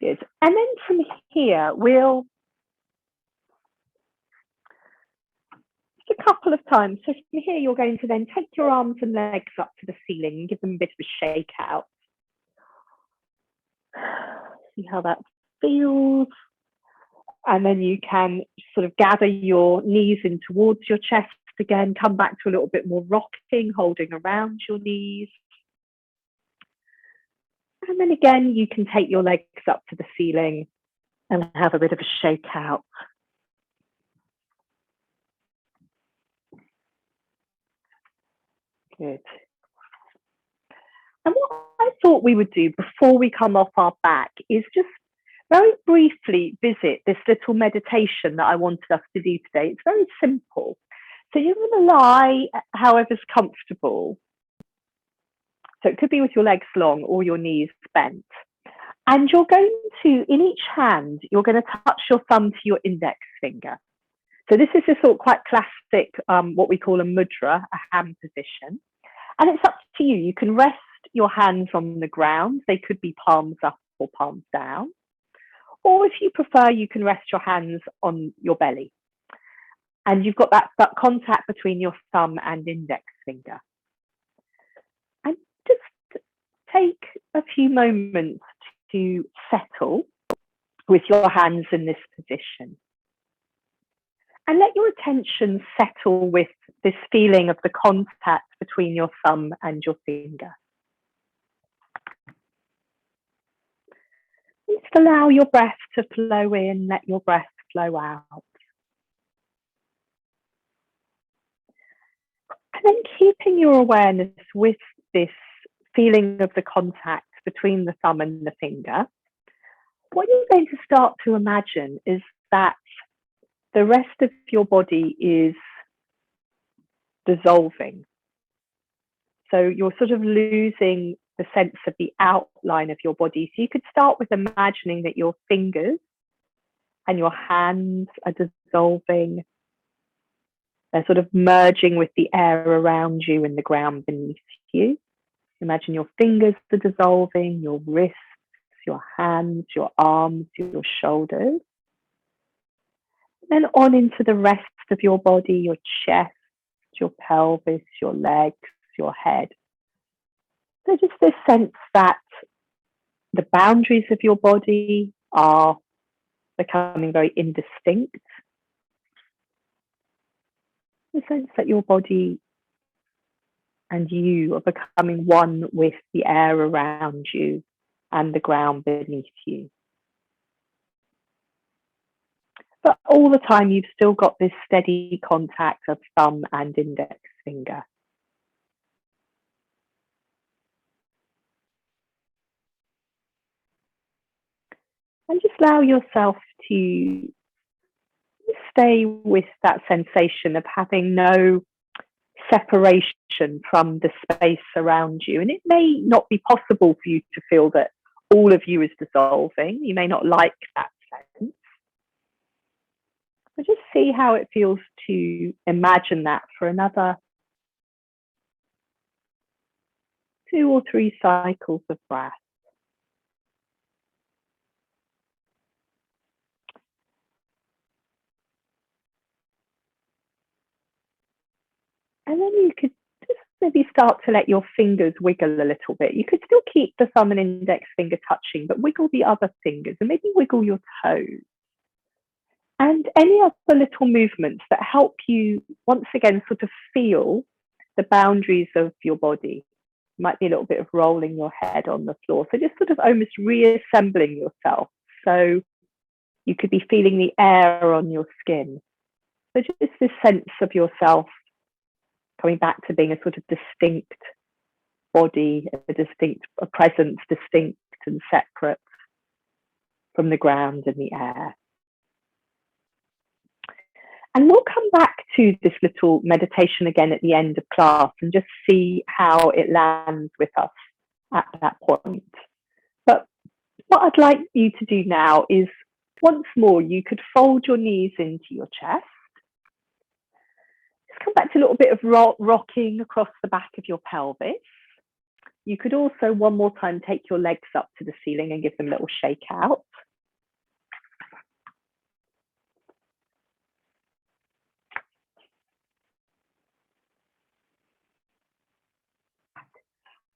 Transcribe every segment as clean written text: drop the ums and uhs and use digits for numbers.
Good. And then from here, we'll just a couple of times. So from here, you're going to then take your arms and legs up to the ceiling and give them a bit of a shake out. See how that feels. And then you can sort of gather your knees in towards your chest again, come back to a little bit more rocking, holding around your knees. And then again, you can take your legs up to the ceiling and have a bit of a shake out. Good. And what I thought we would do before we come off our back is just very briefly visit this little meditation that I wanted us to do today. It's very simple. So you're going to lie however's comfortable. So it could be with your legs long or your knees bent. And you're going to, in each hand, you're going to touch your thumb to your index finger. So this is a sort of quite classic, what we call a mudra, a hand position. And it's up to you. You can rest your hands on the ground. They could be palms up or palms down. Or if you prefer, you can rest your hands on your belly. And you've got that contact between your thumb and index finger. And just take a few moments to settle with your hands in this position. And let your attention settle with this feeling of the contact between your thumb and your finger. Just allow your breath to flow in, let your breath flow out. And then keeping your awareness with this feeling of the contact between the thumb and the finger, what you're going to start to imagine is that the rest of your body is dissolving. So you're sort of losing the sense of the outline of your body. So you could start with imagining that your fingers and your hands are dissolving. They're sort of merging with the air around you and the ground beneath you. Imagine your fingers are dissolving, your wrists, your hands, your arms, your shoulders. Then on into the rest of your body, your chest, your pelvis, your legs, your head. So just this sense that the boundaries of your body are becoming very indistinct. The sense that your body and you are becoming one with the air around you and the ground beneath you. But all the time, you've still got this steady contact of thumb and index finger. And just allow yourself to stay with that sensation of having no separation from the space around you. And it may not be possible for you to feel that all of you is dissolving. You may not like that sense. But just see how it feels to imagine that for another 2 or 3 cycles of breath. And then you could just maybe start to let your fingers wiggle a little bit. You could still keep the thumb and index finger touching, but wiggle the other fingers and maybe wiggle your toes. And any other little movements that help you, once again, sort of feel the boundaries of your body. It might be a little bit of rolling your head on the floor. So just sort of almost reassembling yourself. So you could be feeling the air on your skin. So just this sense of yourself coming back to being a sort of distinct body, a presence distinct and separate from the ground and the air. And we'll come back to this little meditation again at the end of class and just see how it lands with us at that point. But what I'd like you to do now is, once more, you could fold your knees into your chest. Just come back to a little bit of rocking across the back of your pelvis. You could also, one more time, take your legs up to the ceiling and give them a little shake out.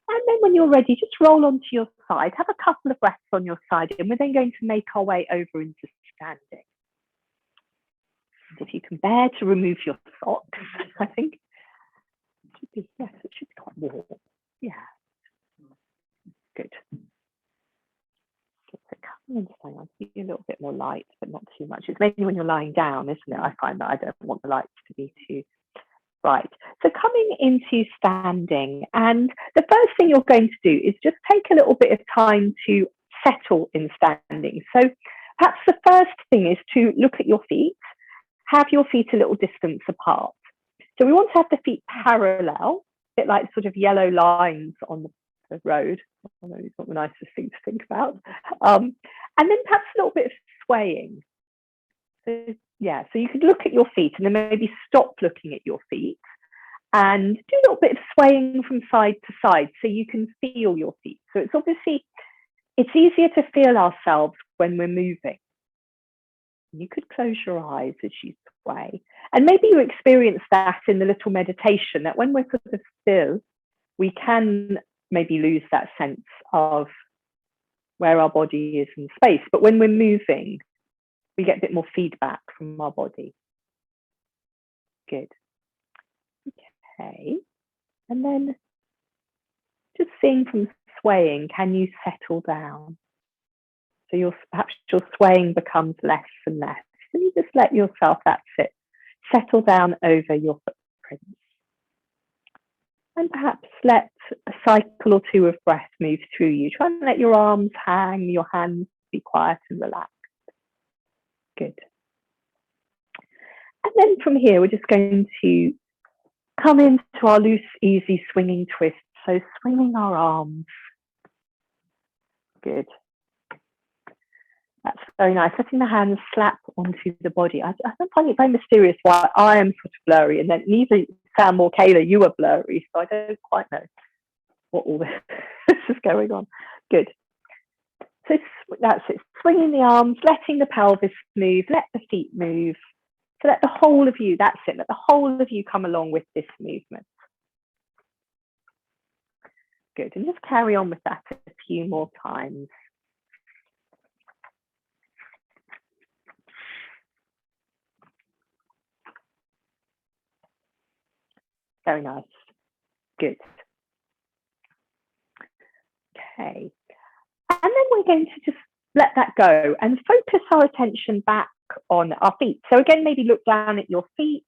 And then when you're ready, just roll onto your side. Have a couple of breaths on your side, and we're then going to make our way over into standing. And if you can bear to remove your socks, I think it should be, yes, it should be quite warm. Yeah, good. So come in, I'll give you a little bit more light, but not too much. It's mainly when you're lying down, isn't it? I find that I don't want the lights to be too bright. So coming into standing, and the first thing you're going to do is just take a little bit of time to settle in standing. So perhaps the first thing is to look at your feet, have your feet a little distance apart. So we want to have the feet parallel, a bit like sort of yellow lines on the road. I know it's not the nicest thing to think about. And then perhaps a little bit of swaying. So, yeah, so you could look at your feet and then maybe stop looking at your feet and do a little bit of swaying from side to side so you can feel your feet. So it's obviously, it's easier to feel ourselves when we're moving. You could close your eyes as you sway. And maybe you experience that in the little meditation, that when we're sort of still, we can maybe lose that sense of where our body is in space. But when we're moving, we get a bit more feedback from our body. Good. Okay. And then just seeing from swaying, can you settle down? So perhaps your swaying becomes less and less. And you just let yourself, that's it, settle down over your footprints. And perhaps let a cycle or two of breath move through you. Try and let your arms hang, your hands be quiet and relaxed. Good. And then from here, we're just going to come into our loose, easy swinging twist. So swinging our arms. Good. That's very nice. Letting the hands slap onto the body. I find it very mysterious why I am sort of blurry, and then neither Sam or Kayla, you are blurry, so I don't quite know what all this is going on. Good. So that's it. Swinging the arms, letting the pelvis move, let the feet move. So let the whole of you, that's it, let the whole of you come along with this movement. Good. And just carry on with that a few more times. Very nice. Good. Okay. And then we're going to just let that go and focus our attention back on our feet. So again, maybe look down at your feet,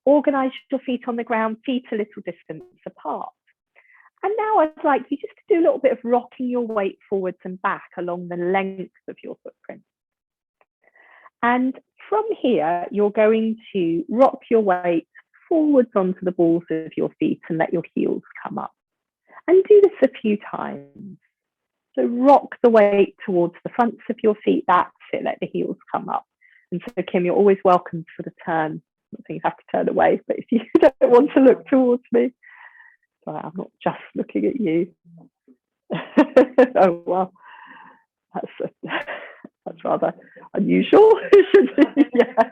organize your feet on the ground, feet a little distance apart. And now I'd like you just to do a little bit of rocking your weight forwards and back along the length of your footprint. And from here, you're going to rock your weight forwards onto the balls of your feet and let your heels come up. And do this a few times. So rock the weight towards the fronts of your feet. That's it. Let the heels come up. And so, Kim, you're always welcome to sort of turn. I think you have to turn away, but if you don't want to look towards me, sorry, I'm not just looking at you. Oh, well, that's rather unusual. Yeah.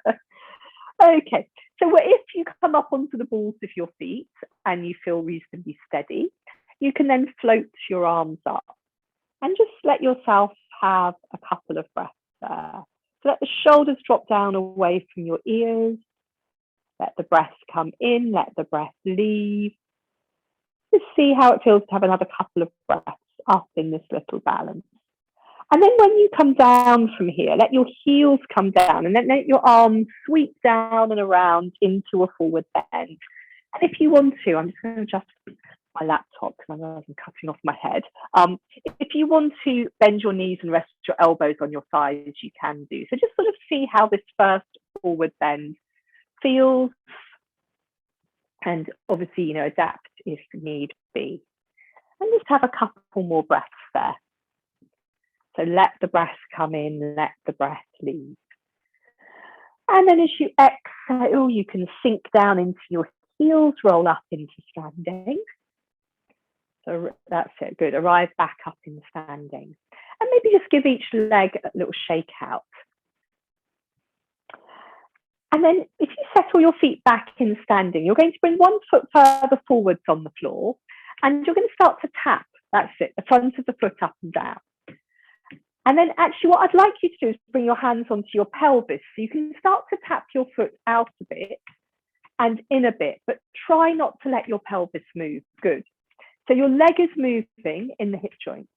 Okay. So if you come up onto the balls of your feet and you feel reasonably steady, you can then float your arms up and just let yourself have a couple of breaths there. So let the shoulders drop down away from your ears. Let the breath come in, let the breath leave. Just see how it feels to have another couple of breaths up in this little balance. And then when you come down from here, let your heels come down and then let your arms sweep down and around into a forward bend. And if you want to, I'm just going to adjust my laptop because I know I'm cutting off my head. If you want to bend your knees and rest your elbows on your sides, you can do. So just sort of see how this first forward bend feels. And obviously, adapt if need be. And just have a couple more breaths there. So let the breath come in, let the breath leave. And then as you exhale, you can sink down into your heels, roll up into standing. So that's it. Good. Arrive back up in standing. And maybe just give each leg a little shake out. And then if you settle your feet back in standing, you're going to bring one foot further forwards on the floor, and you're going to start to tap. That's it, the front of the foot up and down. And then actually what I'd like you to do is bring your hands onto your pelvis. So you can start to tap your foot out a bit and in a bit, but try not to let your pelvis move. Good. So your leg is moving in the hip joint.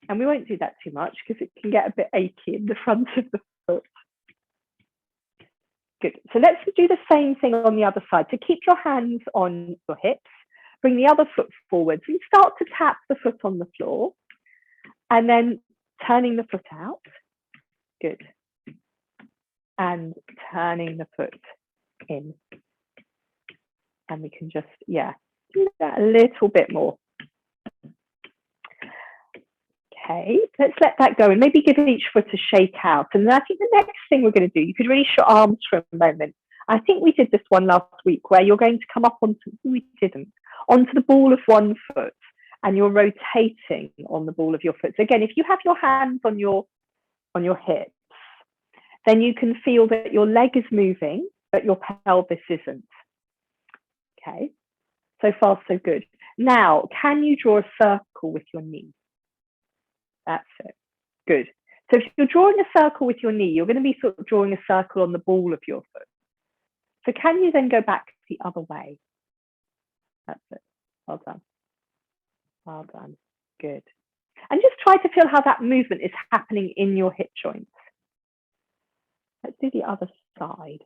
And we won't do that too much because it can get a bit achy in the front of the foot. Good. So let's do the same thing on the other side. So keep your hands on your hips, bring the other foot forwards and start to tap the foot on the floor and then turning the foot out. Good. And turning the foot in. And we can just, do that a little bit more. Okay, let's let that go and maybe give each foot a shake out. And then I think the next thing we're going to do, you could release your arms for a moment. I think we did this one last week where you're going to come up onto the ball of one foot and you're rotating on the ball of your foot. So again, if you have your hands on your hips, then you can feel that your leg is moving, but your pelvis isn't. Okay, so far so good. Now, can you draw a circle with your knee? That's it. Good. So if you're drawing a circle with your knee, you're going to be sort of drawing a circle on the ball of your foot. So can you then go back the other way? That's it. Well done. Well done. Good. And just try to feel how that movement is happening in your hip joints. Let's do the other side.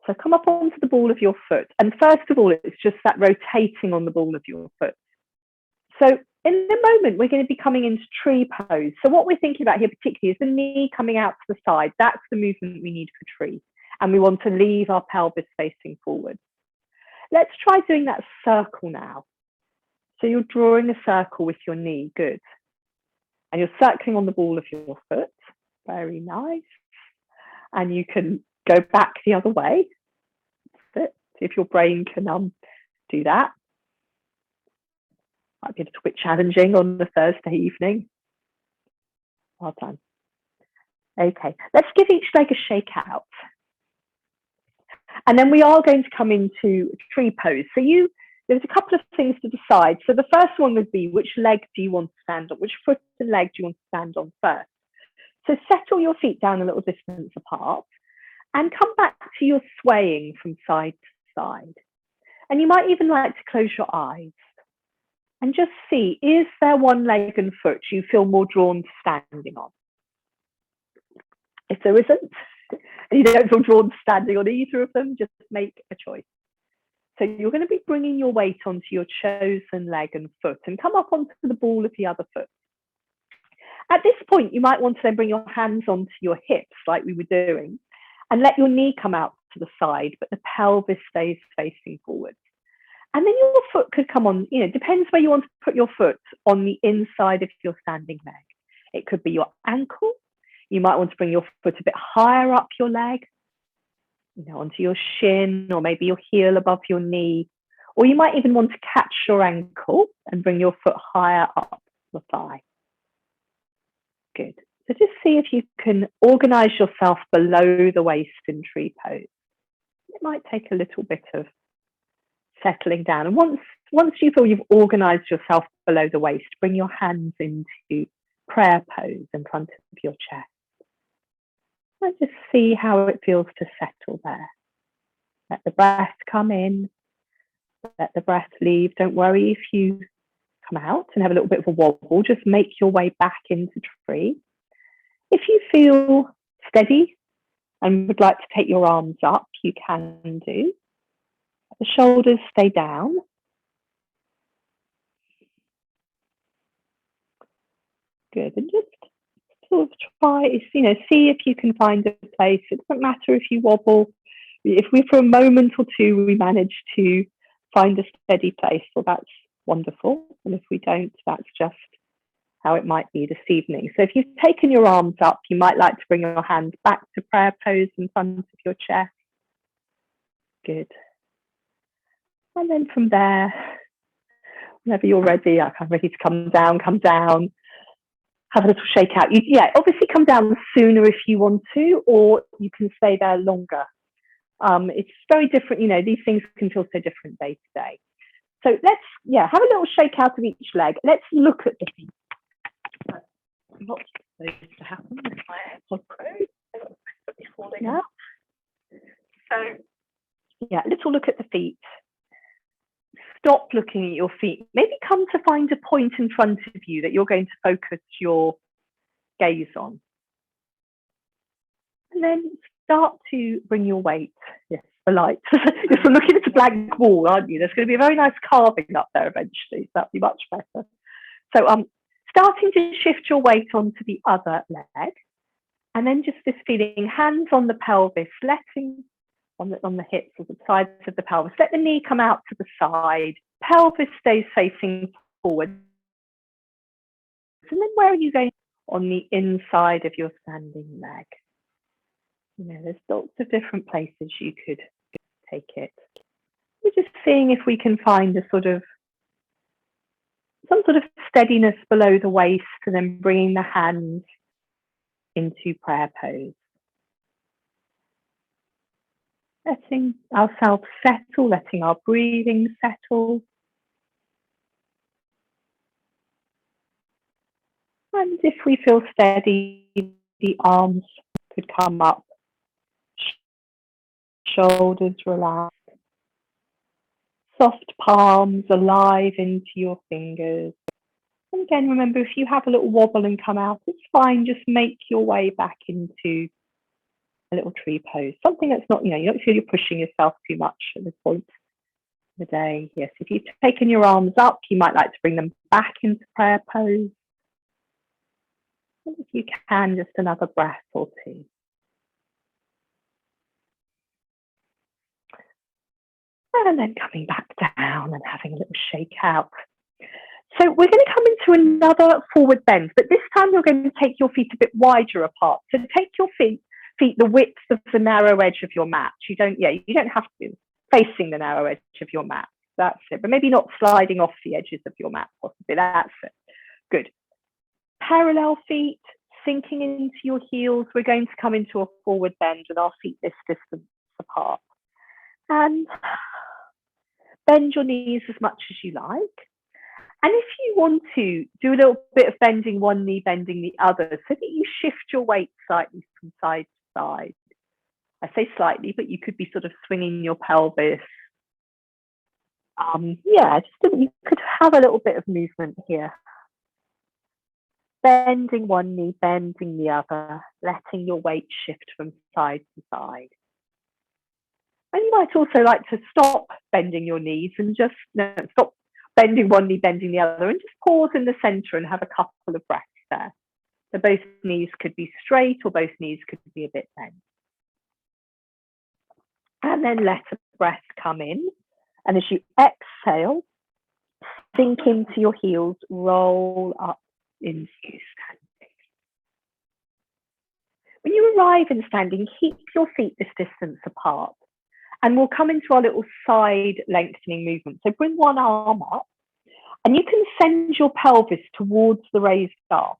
So come up onto the ball of your foot. And first of all, it's just that rotating on the ball of your foot. So in a moment, we're going to be coming into tree pose. So what we're thinking about here particularly is the knee coming out to the side. That's the movement we need for tree. And we want to leave our pelvis facing forward. Let's try doing that circle now. So you're drawing a circle with your knee. Good. And you're circling on the ball of your foot. Very nice. And you can go back the other way. That's it. See if your brain can do that. Might be a little bit challenging on the Thursday evening. Well done. Okay, let's give each leg a shake out. And then we are going to come into tree pose. So there's a couple of things to decide. So the first one would be, which leg do you want to stand on? Which foot and leg do you want to stand on first? So settle your feet down a little distance apart and come back to your swaying from side to side. And you might even like to close your eyes. And just see, is there one leg and foot you feel more drawn to standing on? If there isn't, and you don't feel drawn to standing on either of them, just make a choice. So you're going to be bringing your weight onto your chosen leg and foot and come up onto the ball of the other foot. At this point, you might want to then bring your hands onto your hips like we were doing and let your knee come out to the side, but the pelvis stays facing forward. And then your foot could come on, depends where you want to put your foot on the inside of your standing leg. It could be your ankle. You might want to bring your foot a bit higher up your leg, onto your shin or maybe your heel above your knee. Or you might even want to catch your ankle and bring your foot higher up the thigh. Good. So just see if you can organize yourself below the waist in tree pose. It might take a little bit of settling down. And once you feel you've organized yourself below the waist, bring your hands into prayer pose in front of your chest. And just see how it feels to settle there. Let the breath come in, let the breath leave. Don't worry if you come out and have a little bit of a wobble, just make your way back into tree. If you feel steady and would like to take your arms up, you can do. The shoulders stay down. Good. And just sort of try, see if you can find a place. It doesn't matter if you wobble. If we, for a moment or two, we manage to find a steady place, well, that's wonderful. And if we don't, that's just how it might be this evening. So if you've taken your arms up, you might like to bring your hands back to prayer pose in front of your chest. Good. And then from there, Whenever you're ready, I'm ready to come down, have a little shake out. Yeah, obviously come down sooner if you want to, or you can stay there longer. It's very different, you know, these things can feel so different day to day. So let's, yeah, have a little shake out of each leg. Let's look at the feet. Not supposed to happen with my AirPod Pro. It's falling out. So, yeah, let's all look at the feet. Stop looking at your feet. Maybe come to find a point in front of you that you're going to focus your gaze on. And then start to bring your weight. Yes, the light. You're looking at a blank wall, aren't you? There's going to be a very nice carving up there eventually. So that'll be much better. So starting to shift your weight onto the other leg. And then just this feeling, hands on the pelvis, letting on the hips or the sides of the pelvis. Let the knee come out to the side. Pelvis stays facing forward. And then where are you going? On the inside of your standing leg. You know, there's lots of different places you could take it. We're just seeing if we can find some sort of steadiness below the waist, and then bringing the hands into prayer pose. Letting ourselves settle, letting our breathing settle. And if we feel steady, the arms could come up, shoulders relaxed, soft palms alive into your fingers. And again, remember, if you have a little wobble and come out, it's fine. Just make your way back into a little tree pose. Something that's not, you know, you don't feel you're pushing yourself too much at this point of the day. Yes, if you've taken your arms up, you might like to bring them back into prayer pose. And if you can, just another breath or two. And then coming back down and having a little shake out. So we're going to come into another forward bend, but this time you're going to take your feet a bit wider apart. So take your feet the width of the narrow edge of your mat. You don't have to be facing the narrow edge of your mat. That's it. But maybe not sliding off the edges of your mat, possibly. That's it. Good. Parallel feet, sinking into your heels. We're going to come into a forward bend with our feet this distance apart. And bend your knees as much as you like. And if you want to, do a little bit of bending one knee, bending the other, so that you shift your weight slightly from side to side. I say slightly, but you could be sort of swinging your pelvis. Yeah, you could have a little bit of movement here. Bending one knee, bending the other, letting your weight shift from side to side. And you might also like to stop bending your knees and just stop bending one knee, bending the other, and just pause in the center and have a couple of breaths there. So both knees could be straight or both knees could be a bit bent. And then let a breath come in. And as you exhale, sink into your heels, roll up into standing. When you arrive in standing, keep your feet this distance apart. And we'll come into our little side lengthening movement. So bring one arm up, and you can send your pelvis towards the raised arm.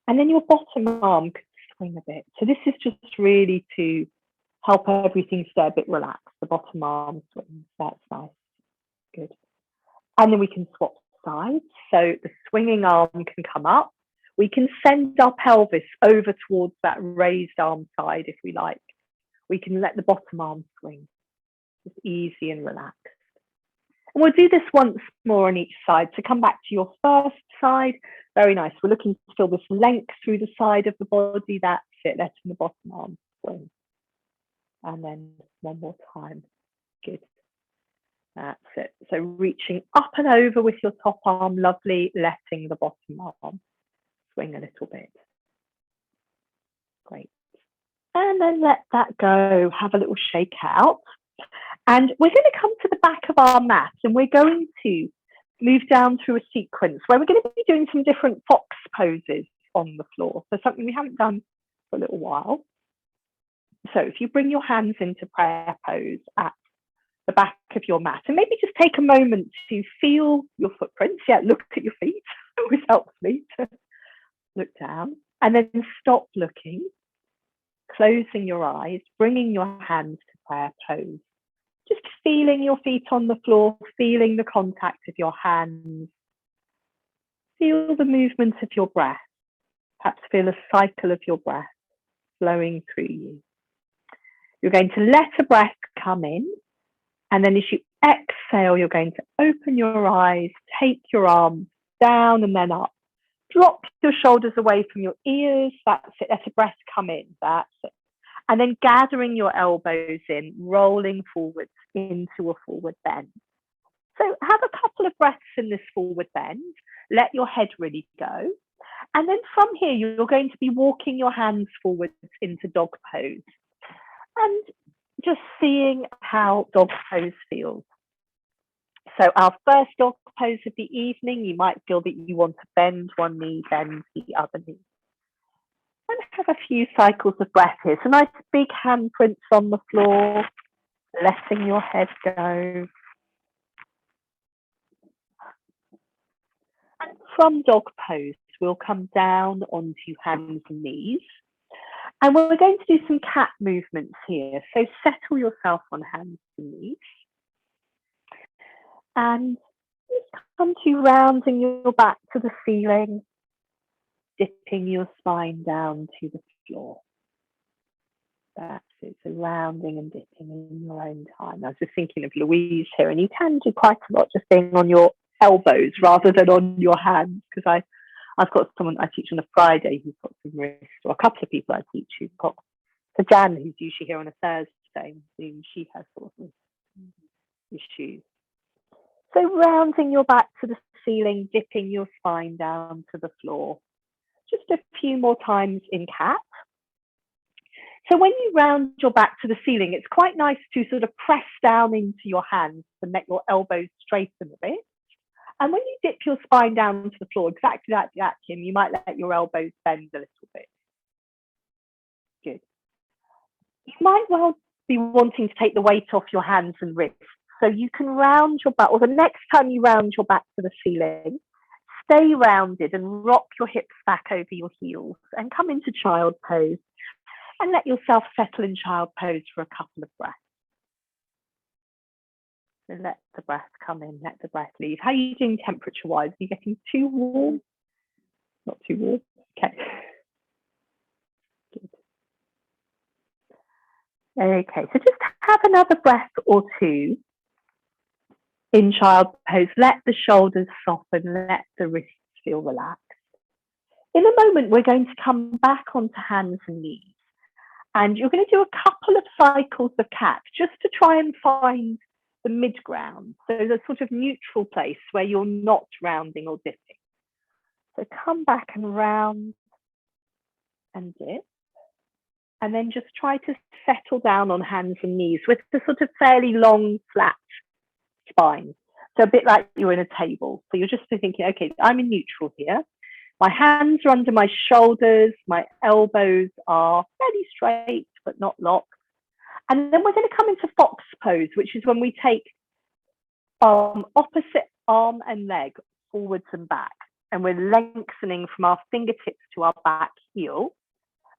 And then your bottom arm could swing a bit. So this is just really to help everything stay a bit relaxed. The bottom arm swings. That's nice. Good. And then we can swap sides. So the swinging arm can come up. We can send our pelvis over towards that raised arm side if we like. We can let the bottom arm swing. Just easy and relaxed. And we'll do this once more on each side. So come back to your first side. Very nice. We're looking to feel this length through the side of the body. That's it. Letting the bottom arm swing. And then one more time. Good. That's it. So reaching up and over with your top arm. Lovely. Letting the bottom arm swing a little bit. Great. And then let that go. Have a little shake out. And we're going to come to the back of our mat, and we're going to move down through a sequence where we're going to be doing some different fox poses on the floor. So something we haven't done for a little while. So if you bring your hands into prayer pose at the back of your mat. And maybe just take a moment to feel your footprints. Yeah, look at your feet. It always helps me to look down. And then stop looking, closing your eyes, bringing your hands to prayer pose. Just feeling your feet on the floor, feeling the contact of your hands. Feel the movement of your breath. Perhaps feel a cycle of your breath flowing through you. You're going to let a breath come in, and then as you exhale, you're going to open your eyes, take your arms down and then up. Drop your shoulders away from your ears. That's it. Let a breath come in. That's it. And then gathering your elbows in, rolling forwards into a forward bend. So have a couple of breaths in this forward bend. Let your head really go. And then from here, you're going to be walking your hands forwards into dog pose. And just seeing how dog pose feels. So our first dog pose of the evening, you might feel that you want to bend one knee, bend the other knee. And have a few cycles of breath here. So nice big handprints on the floor, letting your head go. And from dog pose, we'll come down onto hands and knees. And we're going to do some cat movements here. So settle yourself on hands and knees. And just come to rounding your back to the ceiling, dipping your spine down to the floor. That's it, so rounding and dipping in your own time. I was just thinking of Louise here, and you can do quite a lot just being on your elbows rather than on your hands, because I've got someone I teach on a Friday who's got some wrist, or a couple of people I teach who've got, for Jan, who's usually here on a Thursday, she has sort of issues. So rounding your back to the ceiling, dipping your spine down to the floor. Just a few more times in cat. So when you round your back to the ceiling, it's quite nice to sort of press down into your hands to make your elbows straighten a bit. And when you dip your spine down to the floor, exactly like that, Kim, you might let your elbows bend a little bit. Good. You might well be wanting to take the weight off your hands and wrists. So you can round your back, or the next time you round your back to the ceiling, stay rounded and rock your hips back over your heels and come into child pose and let yourself settle in child pose for a couple of breaths. So let the breath come in, let the breath leave. How are you doing temperature-wise? Are you getting too warm? Not too warm? Okay. Good. Okay, so just have another breath or two in child pose. Let the shoulders soften, let the wrists feel relaxed. In a moment, we're going to come back onto hands and knees. And you're going to do a couple of cycles of cat just to try and find the mid-ground. So the sort of neutral place where you're not rounding or dipping. So come back and round and dip. And then just try to settle down on hands and knees with the sort of fairly long, flat spine. So a bit like you're in a table. So you're just thinking, okay, I'm in neutral here. My hands are under my shoulders. My elbows are fairly straight, but not locked. And then we're going to come into fox pose, which is when we take opposite arm and leg forwards and back. And we're lengthening from our fingertips to our back heel.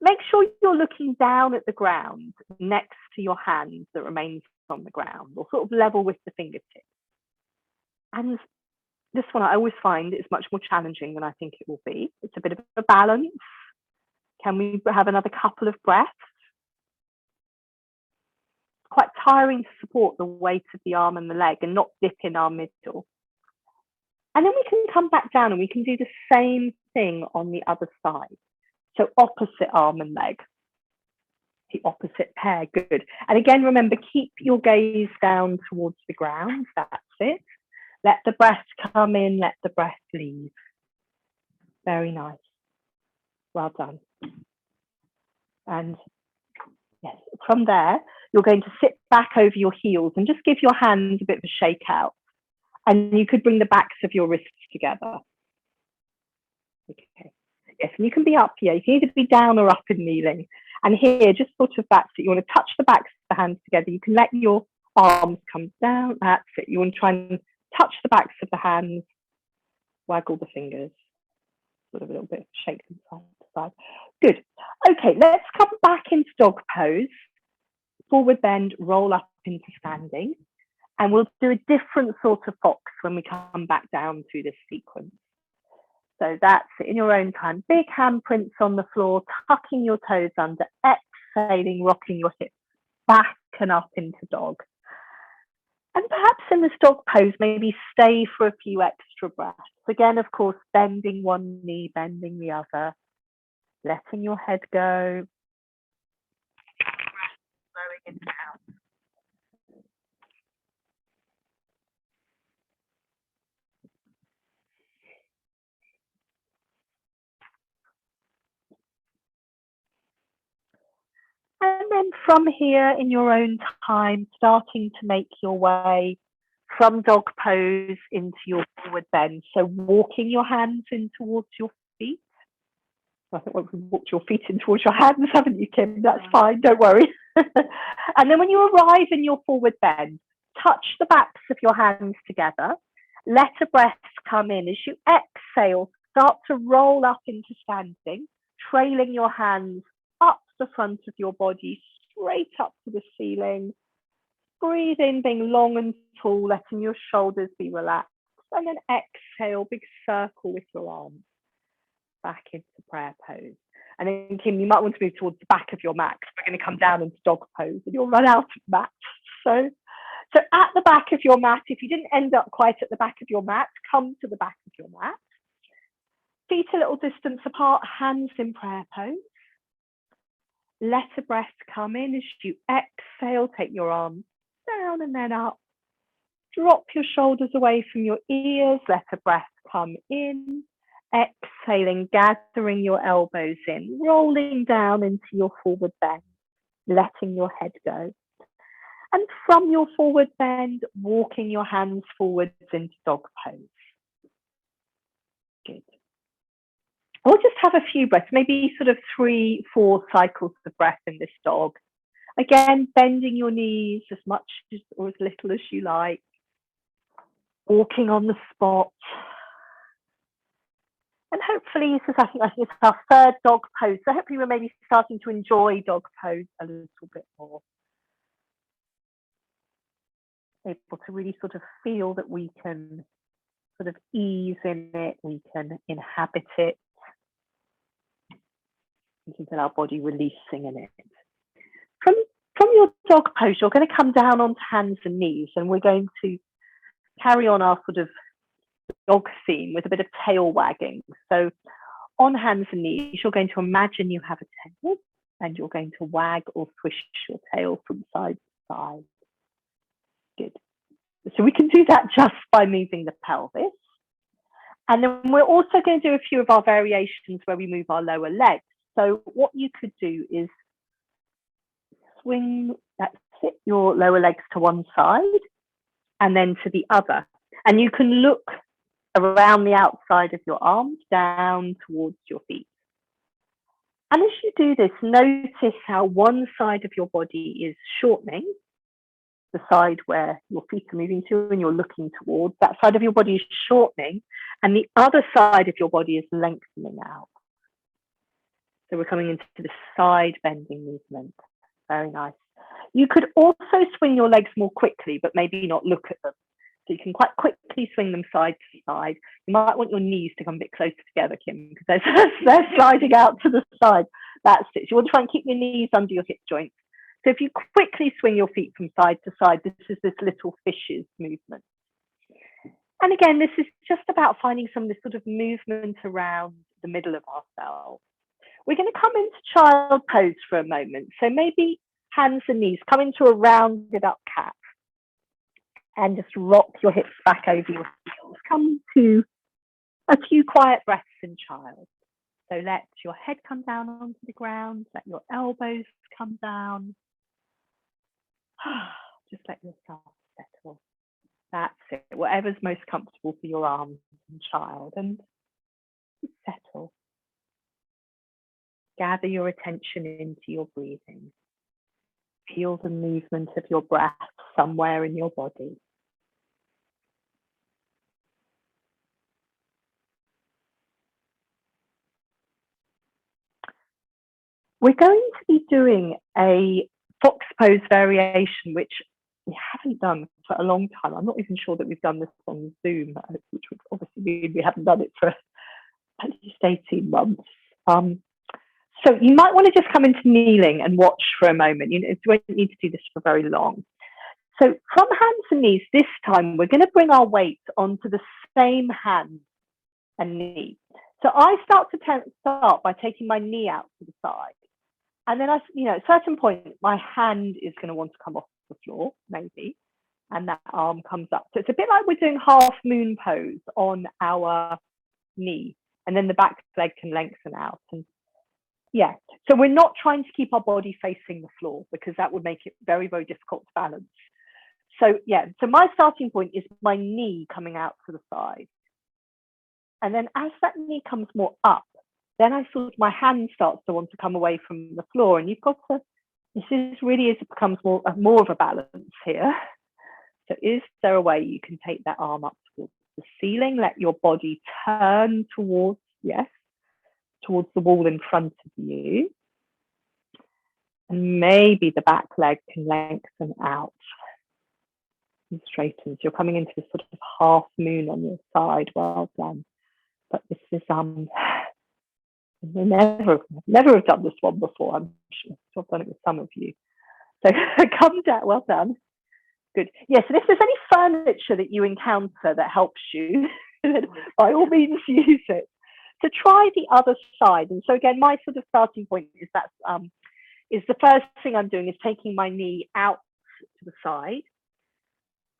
Make sure you're looking down at the ground next to your hand that remains on the ground, or sort of level with the fingertips. And this one I always find is much more challenging than I think it will be. It's a bit of a balance. Can we have another couple of breaths? Quite tiring to support the weight of the arm and the leg and not dip in our middle. And then we can come back down and we can do the same thing on the other side. So opposite arm and leg, the opposite pair, good. And again, remember, keep your gaze down towards the ground, that's it. Let the breath come in, let the breath leave. Very nice. Well done. And yes, from there, you're going to sit back over your heels and just give your hands a bit of a shake out. And you could bring the backs of your wrists together. Okay. Yes, and you can be up here. You can either be down or up in kneeling. And here, just sort of back, so you want to touch the backs of the hands together. You can let your Arms come down. That's it. You want to try and touch the backs of the hands, waggle the fingers, sort of a little bit of shake them side to side. Good. Okay, let's come back into dog pose. Forward bend, roll up into standing. And we'll do a different sort of fox when we come back down through this sequence. So that's it, in your own time. Big handprints on the floor, tucking your toes under, exhaling, rocking your hips back and up into dog. And perhaps in this dog pose, maybe stay for a few extra breaths. Again, of course, bending one knee, bending the other, letting your head go, slowing it down. And then from here, in your own time, starting to make your way from dog pose into your forward bend. So walking your hands in towards your feet. I think we've walked your feet in towards your hands, haven't you, Kim? That's fine, don't worry. And then when you arrive in your forward bend, touch the backs of your hands together. Let a breath come in. As you exhale, start to roll up into standing, trailing your hands up the front of your body, straight up to the ceiling. Breathe in, being long and tall, letting your shoulders be relaxed. And then exhale, big circle with your arms back into prayer pose. And then, Kim, you might want to move towards the back of your mat because we're going to come down into dog pose and you'll run out of mat. So at the back of your mat, if you didn't end up quite at the back of your mat, come to the back of your mat. Feet a little distance apart, hands in prayer pose. Let a breath come in as you exhale, take your arms down and then up. Drop your shoulders away from your ears, let a breath come in. Exhaling, gathering your elbows in, rolling down into your forward bend, letting your head go. And from your forward bend, walking your hands forwards into dog pose. Good. We'll just have a few breaths, maybe sort of 3-4 cycles of breath in this dog. Again, bending your knees as much as, or as little as you like. Walking on the spot. And hopefully, I think it's our third dog pose. So hopefully we're maybe starting to enjoy dog pose a little bit more. Able to really sort of feel that we can sort of ease in it, we can inhabit it. We can feel our body releasing in it. From your dog pose, you're going to come down onto hands and knees, and we're going to carry on our sort of dog theme with a bit of tail wagging. So on hands and knees, you're going to imagine you have a tail and you're going to wag or swish your tail from side to side. Good. So we can do that just by moving the pelvis. And then we're also going to do a few of our variations where we move our lower legs. So what you could do is swing, that's it, your lower legs to one side and then to the other. And you can look around the outside of your arms down towards your feet. And as you do this, notice how one side of your body is shortening, the side where your feet are moving to and you're looking towards. That side of your body is shortening and the other side of your body is lengthening out. So we're coming into the side bending movement. Very nice. You could also swing your legs more quickly, but maybe not look at them. So you can quite quickly swing them side to side. You might want your knees to come a bit closer together, Kim, because they're sliding out to the side. That's it. So you want to try and keep your knees under your hip joints. So if you quickly swing your feet from side to side, this is this little fishes movement. And again, this is just about finding some of this sort of movement around the middle of ourselves. We're going to come into child pose for a moment. So maybe hands and knees, come into a rounded up cat. And just rock your hips back over your heels. Come to a few quiet breaths in child. So let your head come down onto the ground. Let your elbows come down. Just let yourself settle. That's it. Whatever's most comfortable for your arms in child. And settle. Gather your attention into your breathing. Feel the movement of your breath somewhere in your body. We're going to be doing a fox pose variation, which we haven't done for a long time. I'm not even sure that we've done this on Zoom, which would obviously mean we haven't done it for at least 18 months. So you might want to just come into kneeling and watch for a moment. You don't need to do this for very long. So from hands and knees, this time we're going to bring our weight onto the same hand and knee. So I start by taking my knee out to the side. And then at a certain point, my hand is going to want to come off the floor, maybe, and that arm comes up. So it's a bit like we're doing half moon pose on our knee, and then the back leg can lengthen out. And yeah, so we're not trying to keep our body facing the floor because that would make it very, very difficult to balance. So yeah, so my starting point is my knee coming out to the side. And then as that knee comes more up, then my hand starts to want to come away from the floor. And you've got to, this is really as it becomes more of a balance here. So is there a way you can take that arm up towards the ceiling? Let your body turn towards the wall in front of you. And maybe the back leg can lengthen out and straighten. So you're coming into this sort of half moon on your side. Well done. But this is never have done this one before. I'm sure I've done it with some of you. So come down. Well done. Good. Yes. And if there's any furniture that you encounter that helps you, then by all means use it. So try the other side. And so again, my sort of starting point is that is the first thing I'm doing is taking my knee out to the side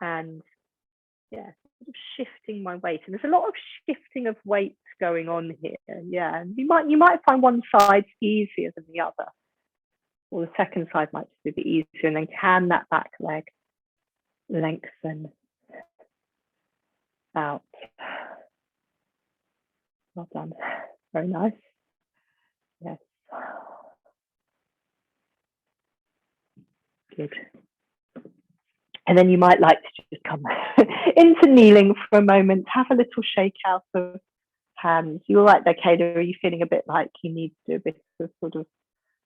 and yeah, sort of shifting my weight. And there's a lot of shifting of weight going on here. Yeah, and you might find one side easier than the other, or the second side might just be a bit easier. And then can that back leg lengthen out? Well done. Very nice. Yes. Good. And then you might like to just come into kneeling for a moment, have a little shake out of hands. You're right there, Kayla. Are you feeling a bit like you need to do a bit of sort of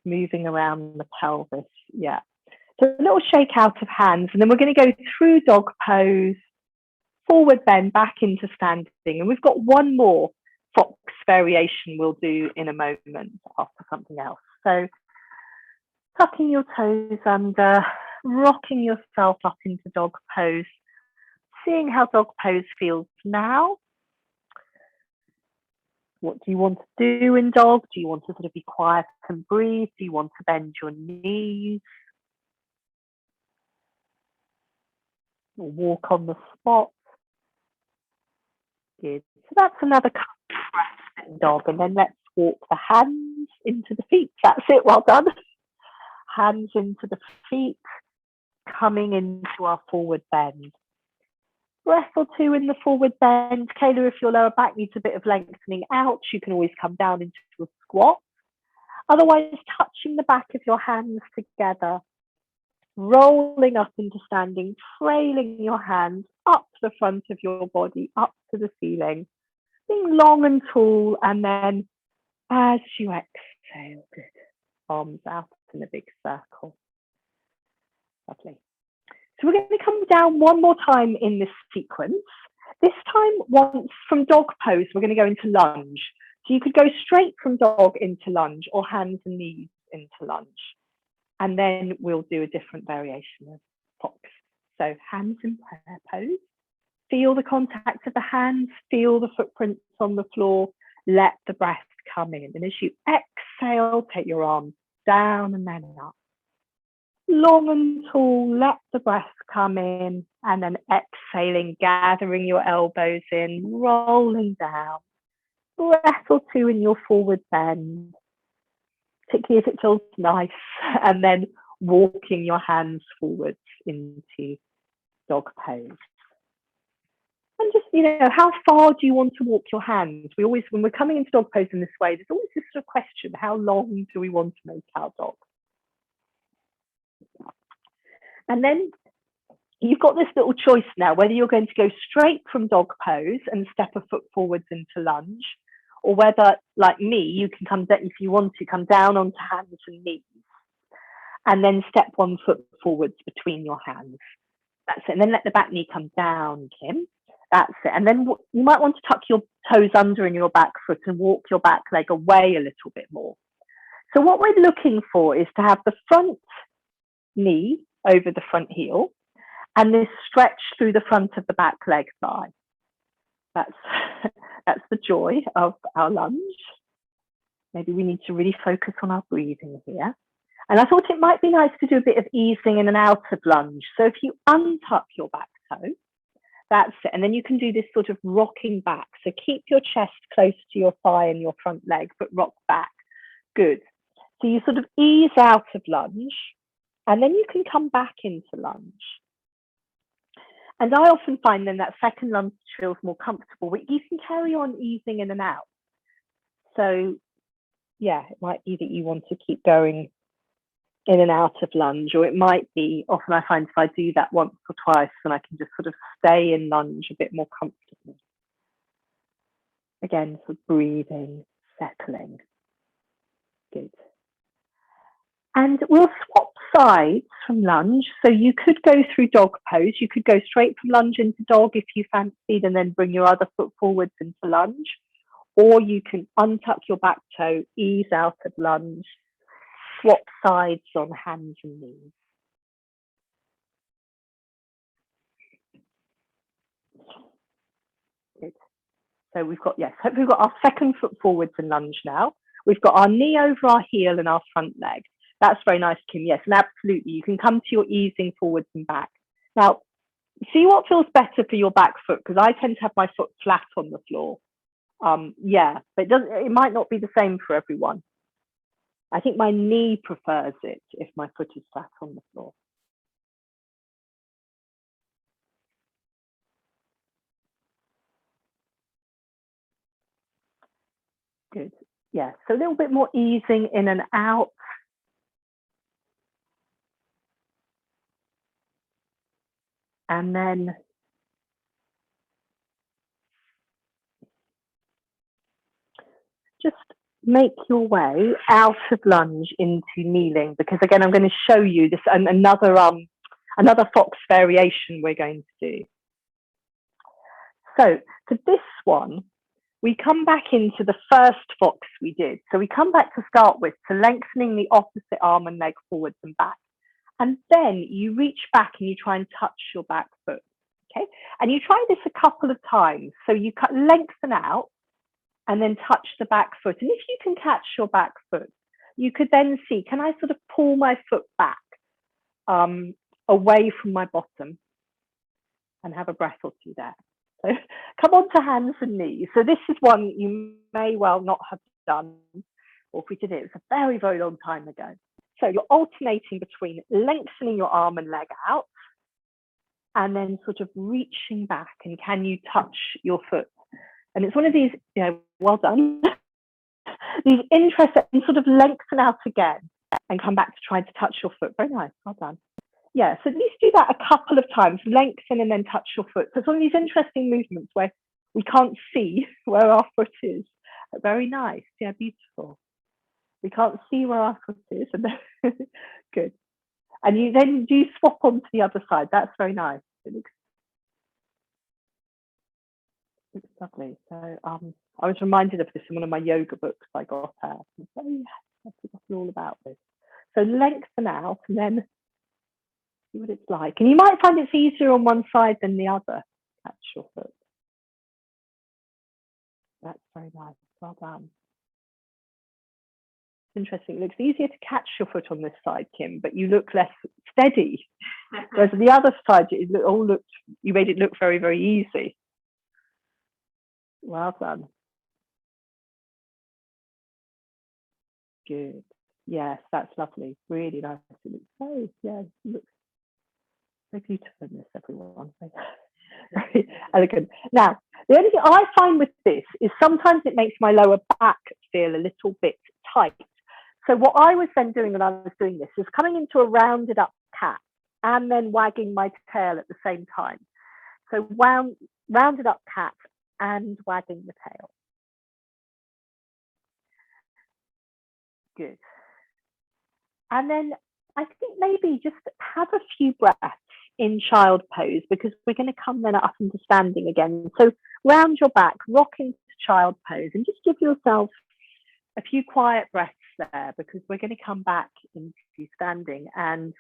moving around the pelvis? Yeah. So a little shake out of hands. And then we're going to go through dog pose, forward bend, back into standing. And we've got one more fox variation we'll do in a moment after something else. So tucking your toes under, rocking yourself up into dog pose, seeing how dog pose feels now. What do you want to do in dog? Do you want to sort of be quiet and breathe? Do you want to bend your knees? Or walk on the spot? Good. So that's another breath in dog. And then let's walk the hands into the feet. That's it. Well done. Hands into the feet, coming into our forward bend. Breath or two in the forward bend. Kayla, if your lower back needs a bit of lengthening out, you can always come down into a squat. Otherwise, touching the back of your hands together, rolling up into standing, trailing your hands up the front of your body, up to the ceiling, being long and tall. And then as you exhale, good, arms out in a big circle. Lovely. So we're going to come down one more time in this sequence. This time, once from dog pose, we're going to go into lunge. So you could go straight from dog into lunge or hands and knees into lunge. And then we'll do a different variation of fox. So hands in prayer pose. Feel the contact of the hands, feel the footprints on the floor, let the breath come in. And as you exhale, take your arms down and then up. Long and tall, let the breath come in, and then exhaling, gathering your elbows in, rolling down. Breath or two in your forward bend, particularly if it feels nice, and then walking your hands forwards into dog pose. And just, how far do you want to walk your hands? We always, when we're coming into dog pose in this way, there's always this sort of question, how long do we want to make our dog? And then you've got this little choice now, whether you're going to go straight from dog pose and step a foot forwards into lunge, or whether, like me, you can come down, if you want to, come down onto hands and knees, and then step 1 foot forwards between your hands. That's it. And then let the back knee come down, Kim. That's it. And then you might want to tuck your toes under in your back foot and walk your back leg away a little bit more. So what we're looking for is to have the front knee over the front heel and this stretch through the front of the back leg thigh. That's the joy of our lunge. Maybe we need to really focus on our breathing here. And I thought it might be nice to do a bit of easing in and out of lunge. So if you untuck your back toe, that's it. And then you can do this sort of rocking back. So keep your chest close to your thigh and your front leg, but rock back. Good. So you sort of ease out of lunge, and then you can come back into lunge. And I often find then that second lunge feels more comfortable, but you can carry on easing in and out. So yeah, it might be that you want to keep going in and out of lunge, or it might be, often I find if I do that once or twice, then I can just sort of stay in lunge a bit more comfortably. Again, sort of breathing, settling. Good. And we'll swap sides from lunge. So you could go through dog pose. You could go straight from lunge into dog if you fancied, and then bring your other foot forwards into lunge. Or you can untuck your back toe, ease out of lunge, swap sides on hands and knees. Good. So we've got, yes, hopefully we've got our second foot forwards in lunge now. We've got our knee over our heel and our front leg. That's very nice, Kim. Yes, and absolutely. You can come to your easing forwards and back. Now, see what feels better for your back foot, because I tend to have my foot flat on the floor. Yeah, but it might not be the same for everyone. I think my knee prefers it if my foot is flat on the floor. Good. Yeah, so a little bit more easing in and out. And then just make your way out of lunge into kneeling, because again, I'm going to show you this another fox variation we're going to do. So for this one, we come back into the first fox we did. So we come back to start with, to lengthening the opposite arm and leg forwards and back. And then you reach back and you try and touch your back foot. Okay. And you try this a couple of times. So you lengthen out and then touch the back foot. And if you can catch your back foot, you could then see, can I sort of pull my foot back away from my bottom, and have a breath or two there. So come on to hands and knees. So this is one you may well not have done, or if we did it, it was a very, very long time ago. So you're alternating between lengthening your arm and leg out, and then sort of reaching back, and can you touch your foot? And it's one of these, well done, these interesting, sort of lengthen out again and come back to try to touch your foot. Very nice, well done. Yeah, so at least do that a couple of times, lengthen and then touch your foot. So it's one of these interesting movements where we can't see where our foot is. Very nice, yeah, beautiful. We can't see where our foot is. And then good. And you then do swap onto the other side. That's very nice. It looks lovely. So I was reminded of this in one of my yoga books I got out. So yeah, I've forgotten all about this. So lengthen out and then see what it's like. And you might find it's easier on one side than the other. Catch your foot. That's very nice. Well done. It's interesting. It looks easier to catch your foot on this side, Kim, but you look less steady. Whereas on the other side, you made it look very, very easy. Well done. Good. Yes, that's lovely. Really nice. It looks it looks so beautiful in this, everyone. Very elegant. Now, the only thing I find with this is sometimes it makes my lower back feel a little bit tight. So what I was then doing when I was doing this is coming into a rounded up cat. and then wagging my tail at the same time. So rounded up cat and wagging the tail. Good. And then I think maybe just have a few breaths in child pose, because we're going to come then up into standing again. So round your back, rock into child pose, and just give yourself a few quiet breaths there, because we're going to come back into standing. And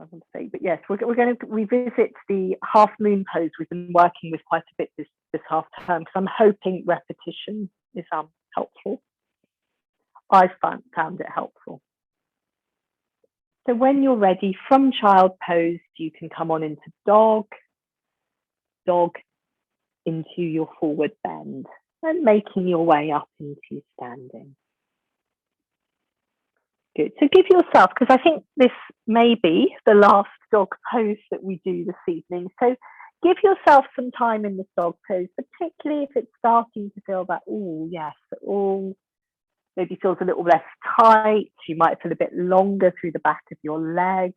I want to say, but yes, we're going to revisit the half moon pose we've been working with quite a bit this half term, because I'm hoping repetition is helpful. I found it helpful. So when you're ready, from child pose, you can come on into dog, into your forward bend, and making your way up into standing. Good. So give yourself, because I think this may be the last dog pose that we do this evening. So give yourself some time in this dog pose, particularly if it's starting to feel that, oh, yes, all maybe feels a little less tight. You might feel a bit longer through the back of your legs.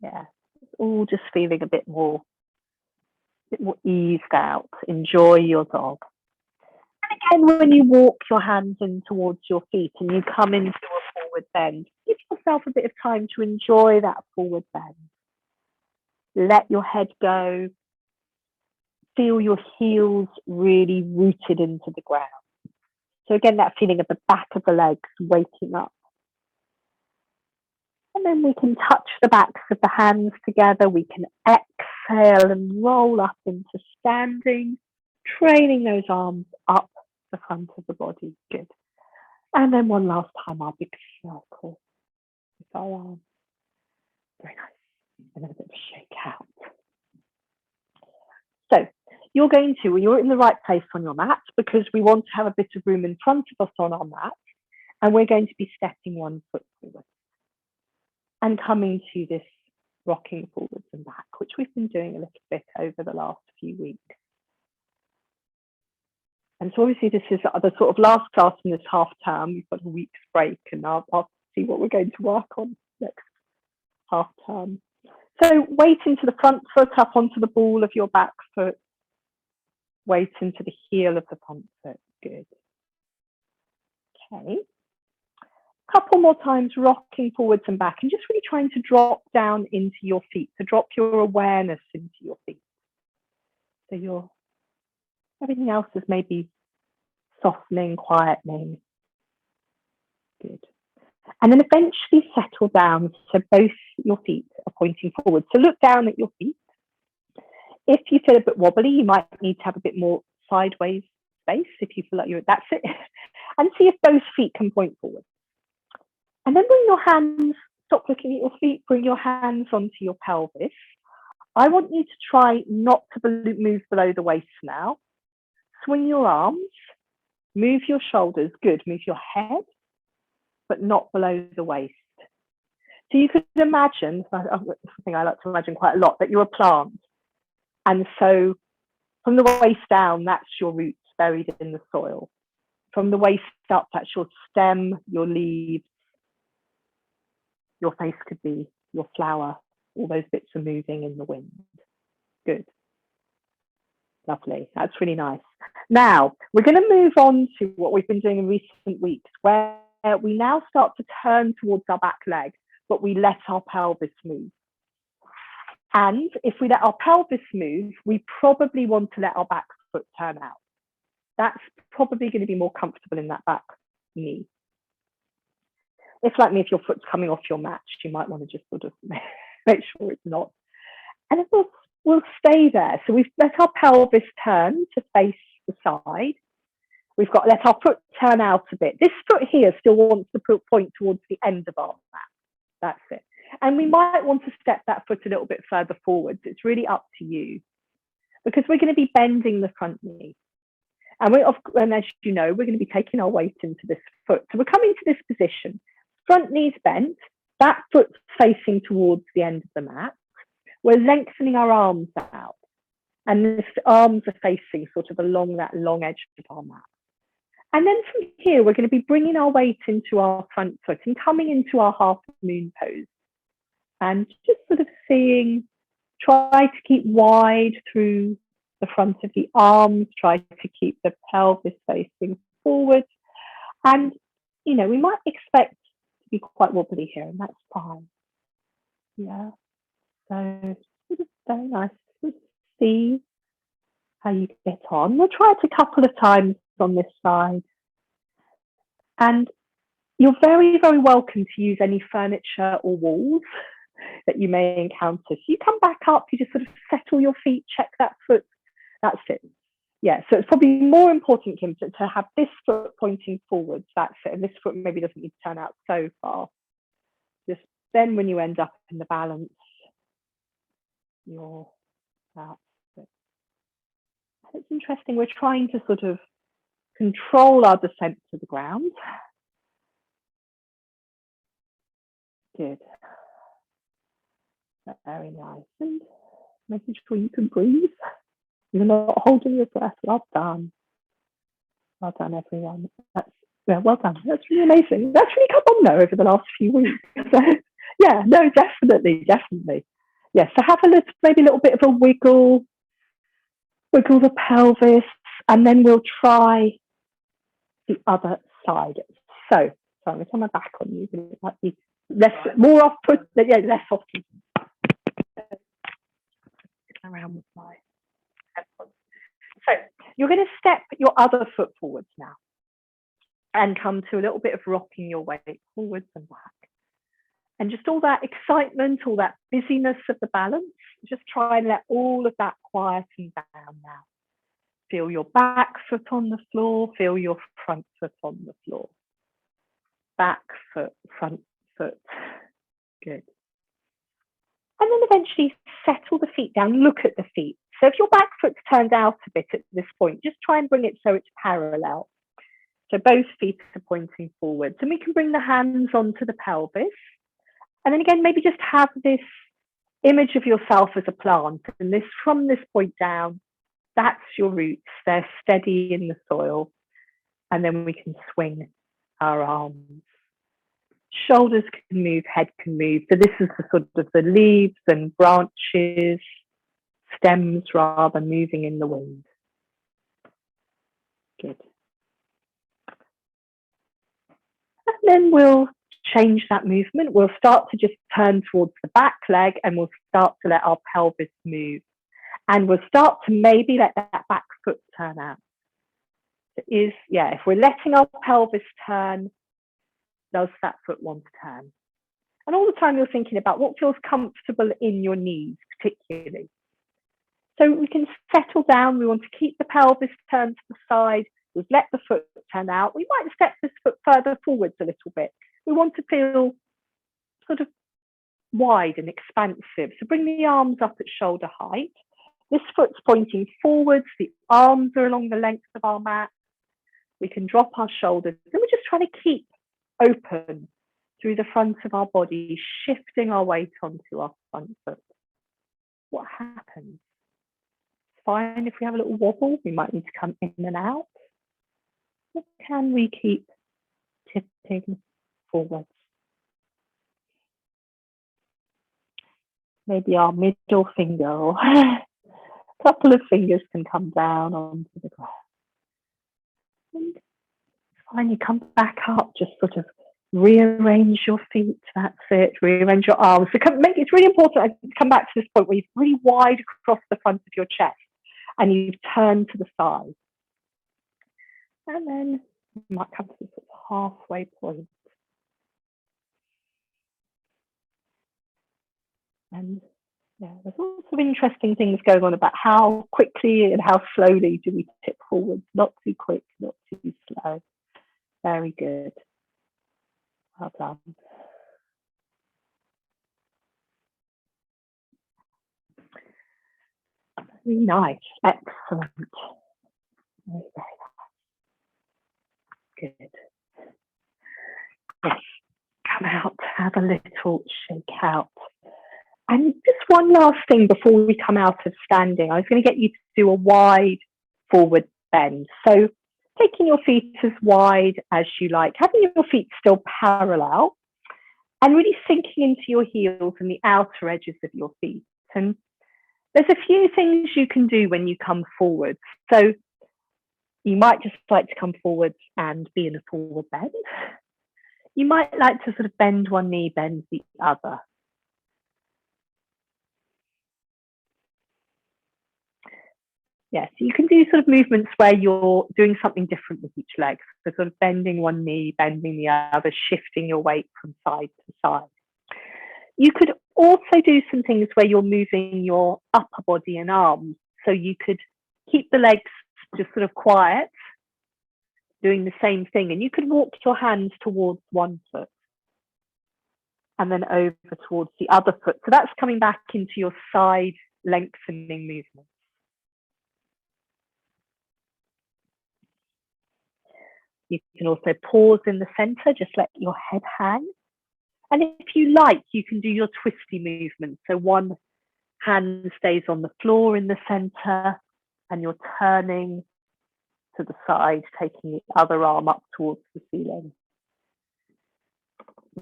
Yeah, it's all just feeling a bit more eased out. Enjoy your dog. And again, when you walk your hands in towards your feet and you come into a forward bend, give yourself a bit of time to enjoy that forward bend. Let your head go. Feel your heels really rooted into the ground. So again, that feeling of the back of the legs waking up. And then we can touch the backs of the hands together. We can exhale and roll up into standing, training those arms up the front of the body. Good. And then one last time, our big circle with our arms. Very nice. And then a bit of a shake out. So you're in the right place on your mat, because we want to have a bit of room in front of us on our mat. And we're going to be stepping one foot forward and coming to this rocking forwards and back, which we've been doing a little bit over the last few weeks. And so obviously this is the sort of last class in this half term. We've got a week's break, and I'll see what we're going to work on next half term. So weight into the front foot, up onto the ball of your back foot. Weight into the heel of the front foot. Good. Okay. Couple more times, rocking forwards and back, and just really trying to drop down into your feet, to drop your awareness into your feet. So everything else is maybe softening, quietening. Good. And then eventually settle down, so both your feet are pointing forward. So look down at your feet. If you feel a bit wobbly, you might need to have a bit more sideways space. If you feel like that's it. And see if both feet can point forward. And then bring your hands, stop looking at your feet, bring your hands onto your pelvis. I want you to try not to move below the waist now. Swing your arms, move your shoulders, good, move your head, but not below the waist. So you could imagine, something I like to imagine quite a lot, that you're a plant. And so from the waist down, that's your roots buried in the soil. From the waist up, that's your stem, your leaves. Your face could be your flower. All those bits are moving in the wind. Good. Lovely. That's really nice. Now, we're going to move on to what we've been doing in recent weeks, where we now start to turn towards our back leg, but we let our pelvis move. And if we let our pelvis move, we probably want to let our back foot turn out. That's probably going to be more comfortable in that back knee. If, like me, if your foot's coming off your mat, you might want to just sort of make sure it's not. And then we'll stay there. So we've let our pelvis turn to face the side. We've got let our foot turn out a bit. This foot here still wants to point towards the end of our mat. That's it. And we might want to step that foot a little bit further forwards. It's really up to you, because we're going to be bending the front knee. And as you know, we're going to be taking our weight into this foot. So we're coming to this position. Front knee's bent, that foot's facing towards the end of the mat. We're lengthening our arms out, and the arms are facing sort of along that long edge of our mat. And then from here, we're going to be bringing our weight into our front foot and coming into our half moon pose. And just sort of seeing, try to keep wide through the front of the arms, try to keep the pelvis facing forward. And, you know, we might expect to be quite wobbly here, and that's fine. Yeah. So it's very nice to see how you get on. We'll try it a couple of times on this side. And you're very, very welcome to use any furniture or walls that you may encounter. So you come back up, you just sort of settle your feet, check that foot. That's it. Yeah, so it's probably more important, Kim, to have this foot pointing forwards. That's it. And this foot maybe doesn't need to turn out so far. Just then when you end up in the balance, you're that's it. It's interesting. We're trying to sort of control our descent to the ground. Good. Very nice. And making sure you can breathe. You're not holding your breath. Well done. Well done, everyone. That's well done. That's really amazing. That's really come on though over the last few weeks. So, yeah, no, definitely. Yeah, so have a little, maybe a little bit of a wiggle the pelvis, and then we'll try the other side. So, sorry, I'm going to turn my back on you. It might be more off put, yeah, less often. Around with my headphones. So you're going to step your other foot forwards now and come to a little bit of rocking your weight forwards and back. And just all that excitement, all that busyness of the balance, just try and let all of that quieten down now. Feel your back foot on the floor, feel your front foot on the floor. Back foot, front foot. Good. And then eventually settle the feet down, look at the feet. So if your back foot's turned out a bit at this point, just try and bring it so it's parallel. So both feet are pointing forwards. And we can bring the hands onto the pelvis. And then again, maybe just have this image of yourself as a plant. And this, from this point down, that's your roots. They're steady in the soil. And then we can swing our arms. Shoulders can move, head can move. So this is the sort of the leaves and branches, stems rather, moving in the wind. Good. And then we'll change that movement. We'll start to just turn towards the back leg, and we'll start to let our pelvis move. And we'll start to maybe let that back foot turn out. It is, yeah, if we're letting our pelvis turn, does that foot want to turn? And all the time you're thinking about what feels comfortable in your knees, particularly. So we can settle down. We want to keep the pelvis turned to the side. We've let the foot turn out. We might step this foot further forwards a little bit. We want to feel sort of wide and expansive. So bring the arms up at shoulder height. This foot's pointing forwards. The arms are along the length of our mat. We can drop our shoulders. And we're just trying to keep open through the front of our body, shifting our weight onto our front foot. What happens? It's fine if we have a little wobble. We might need to come in and out. Or can we keep tipping forwards? Maybe our middle finger or a couple of fingers can come down onto the ground. And finally come back up, just sort of rearrange your feet. That's it. Rearrange your arms. So it's really important to come back to this point where you're really wide across the front of your chest and you've turned to the side. And then you might come to this sort of halfway point. And yeah, there's lots of interesting things going on about how quickly and how slowly do we tip forwards. Not too quick, not too slow. Very good. Well done. Very nice. Excellent. Very, very nice. Good. Yes. Come out, have a little shake out. And just one last thing before we come out of standing. I was going to get you to do a wide forward bend. So taking your feet as wide as you like, having your feet still parallel, and really sinking into your heels and the outer edges of your feet. And there's a few things you can do when you come forward. So you might just like to come forward and be in a forward bend. You might like to sort of bend one knee, bend the other. Yeah, so you can do sort of movements where you're doing something different with each leg. So sort of bending one knee, bending the other, shifting your weight from side to side. You could also do some things where you're moving your upper body and arms. So you could keep the legs just sort of quiet, doing the same thing. And you could walk your hands towards one foot and then over towards the other foot. So that's coming back into your side lengthening movement. You can also pause in the center, just let your head hang. And if you like, you can do your twisty movement. So one hand stays on the floor in the center and you're turning to the side, taking the other arm up towards the ceiling.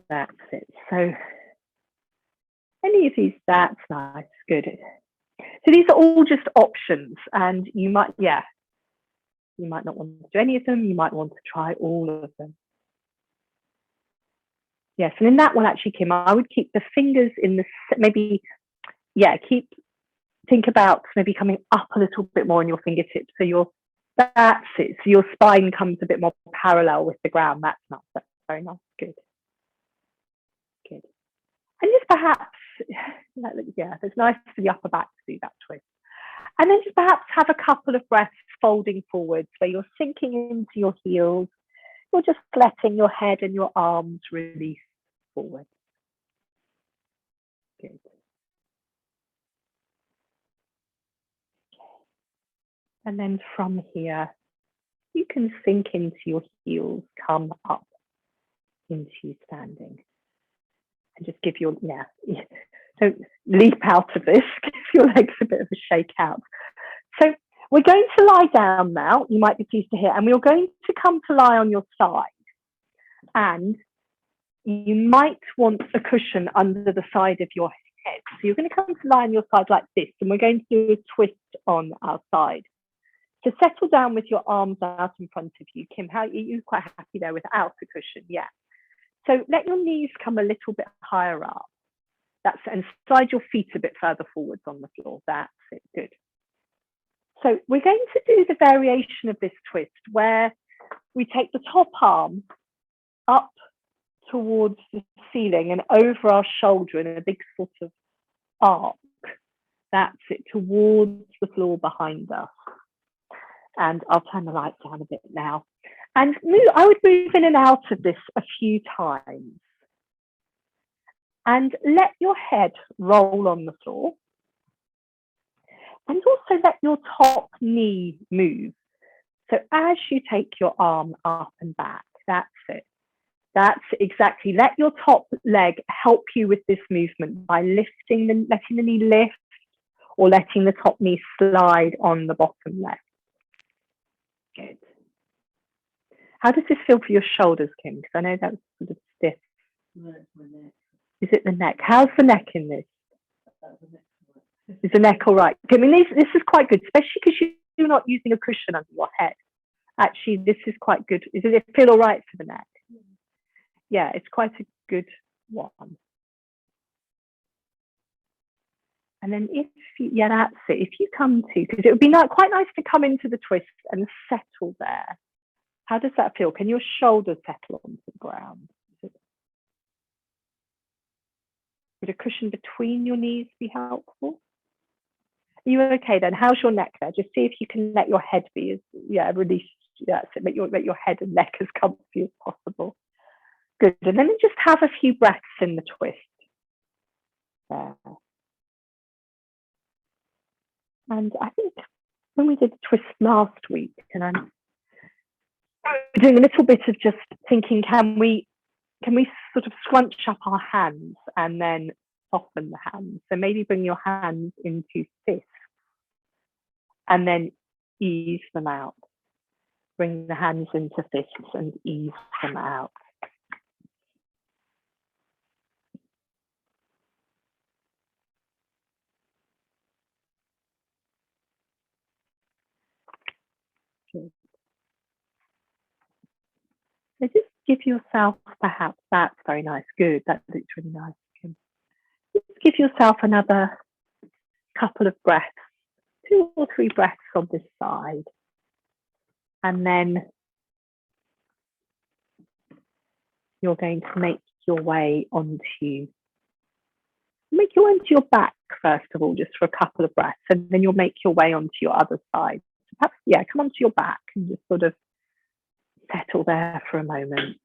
That's it. So any of these, that's nice, good. So these are all just options, and you might, you might not want to do any of them. You might want to try all of them. Yes, and in that one, actually, Kim, I would keep the fingers in the, maybe, think about maybe coming up a little bit more on your fingertips. So that's it. So your spine comes a bit more parallel with the ground. That's nice. That's very nice. Good. Good. And just perhaps, it's nice for the upper back to do that twist. And then just perhaps have a couple of breaths folding forwards where you're sinking into your heels. You're just letting your head and your arms release forward. Good. And then from here, you can sink into your heels, come up into standing. And just give your, don't leap out of this, give your legs a bit of a shake out. So we're going to lie down now, you might be pleased to hear, and we're going to come to lie on your side. And you might want a cushion under the side of your head. So you're going to come to lie on your side like this, and we're going to do a twist on our side. So settle down with your arms out in front of you. Kim, how are you quite happy there without a cushion? Yeah. So let your knees come a little bit higher up. And slide your feet a bit further forwards on the floor. That's it. Good. So we're going to do the variation of this twist where we take the top arm up towards the ceiling and over our shoulder in a big sort of arc. That's it, towards the floor behind us. And I'll turn the light down a bit now. And I would move in and out of this a few times. And let your head roll on the floor. And also let your top knee move. So as you take your arm up and back, that's it. That's exactly. Let your top leg help you with this movement by letting the knee lift or letting the top knee slide on the bottom leg. Good. How does this feel for your shoulders, Kim? Because I know that's sort of stiff. No, it's my neck. Is it the neck? How's the neck in this? Is the neck all right? I mean, this is quite good, especially because you're not using a cushion under your head. Actually, this is quite good. Does it feel all right for the neck? Yeah, it's quite a good one. And then that's it. If you come to, because it would be quite nice to come into the twist and settle there. How does that feel? Can your shoulders settle onto the ground? Would a cushion between your knees be helpful? Are you okay then? How's your neck there? Just see if you can let your head be released. That's it. Make your head and neck as comfy as possible. Good. And then just have a few breaths in the twist. There. And I think when we did the twist last week, and I'm doing a little bit of just thinking, can we sort of scrunch up our hands and then soften the hands? So maybe bring your hands into fists and then ease them out. Bring the hands into fists and ease them out. Good. So just give yourself, perhaps, that's very nice. Good, that looks really nice. Just give yourself another couple of breaths, 2 or 3 breaths on this side. And then you're going to make your way onto your back, first of all, just for a couple of breaths, and then you'll make your way onto your other side. So perhaps, yeah, come onto your back and just sort of settle there for a moment.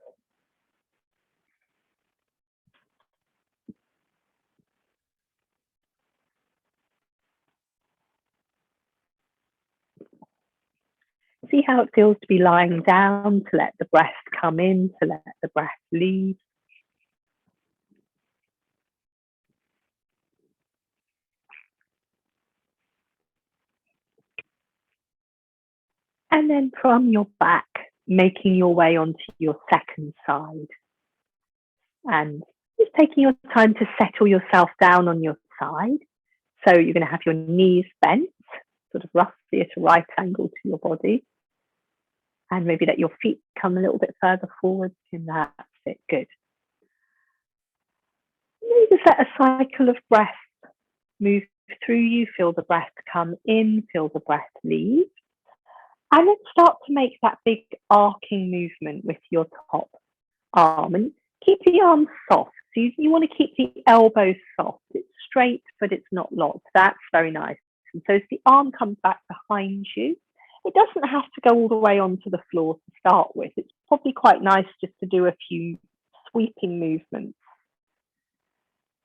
See how it feels to be lying down, to let the breath come in, to let the breath leave. And then from your back, making your way onto your second side. And just taking your time to settle yourself down on your side. So you're going to have your knees bent, sort of roughly at a right angle to your body. And maybe let your feet come a little bit further forward. And that's it. Good. Maybe just let a cycle of breath move through you. Feel the breath come in, feel the breath leave. And then start to make that big arcing movement with your top arm. And keep the arms soft. So you want to keep the elbows soft. It's straight, but it's not locked. That's very nice. And so as the arm comes back behind you, it doesn't have to go all the way onto the floor to start with. It's probably quite nice just to do a few sweeping movements.